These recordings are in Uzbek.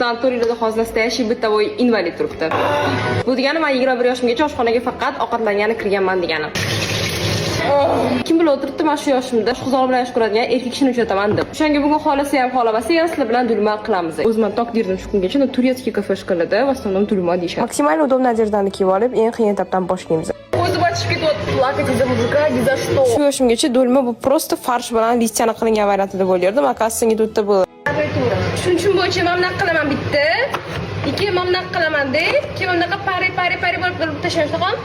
Santorinada hozir nastoящий бытовой invalid turibdi. Bu degani men 21 yoshimgacha oshxonaga faqat ovqatlangani kirganman degani. Kim bilan o'tiribdi men shu yoshimda qizlar bilan ish ko'radigan erkak kishini uchrataman deb. O'shanga bugun xolasi ham xolamasa, yana sizlar bilan dulma qilamiz. O'zim taqdirdim shu kungacha turецкий kafe shkolada va основном dulma deyishadi. Максимально удобный одеждani kiyib olib, eng qiyin etapdan boshlaymiz. O'zim ochib ketyapti, плакать из-за мужика, ни за что. Shu yoshimgacha do'lma bu просто farsh bilan listiyani qilingan variantida bo'lardim. Akasiga to'rtta bo'ldi. Shunchun bo'yicha men bunaqa qilaman bitta. Ikki men bunaqa qilaman-da. Keyin bunaqa pari bo'lib qilib tashlashni qol.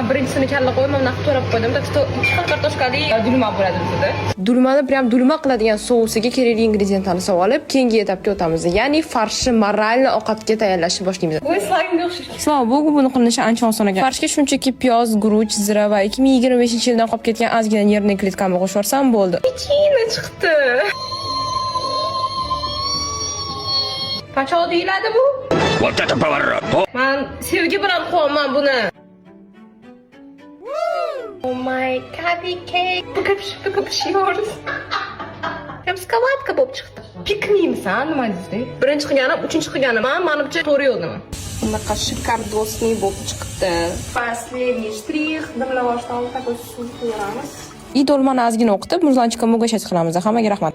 Birinchisini kalla qo'yib, men bunaqa to'rab qo'ydim. Так что ikki xil kartoshkali dulma bo'ladi bizda. Dulmani prям dulma qiladigan sousiga kerakli ingrediyentlarni solib olib, keyingi etapga o'tamiz. Ya'ni farshni moralni ovqatga tayyorlashni boshlaymiz. Voy, slagimga o'xshaydi. Slava bogu, buni qilinishi ancha oson ekan. Farshga shunchaki piyoz, guruch, zira va 2025-yildan qolib ketgan ozgina nervni klitkamni qo'shib yuborsam bo'ldi. Kichkina chiqdi. Qachon deyiladi bu? Men sevgi bilan qo'yaman buni. Oh my cupcake. Bu kapışıyoruz. Hem skavatka bo'lib chiqdi. Pikniymisan, nima deysiz? Birinchi qilganim, uchinchi qilganim, menimcha to'g'ri yo'ldaman. Bunaqa shikardosniy bo'lib chiqdi. Последний штрих, dimlashdan такой suv qo'yamiz. И do'lmani ozgina o'qitib, muzlanchikka mugashach qilamiz. Hammaga rahmat.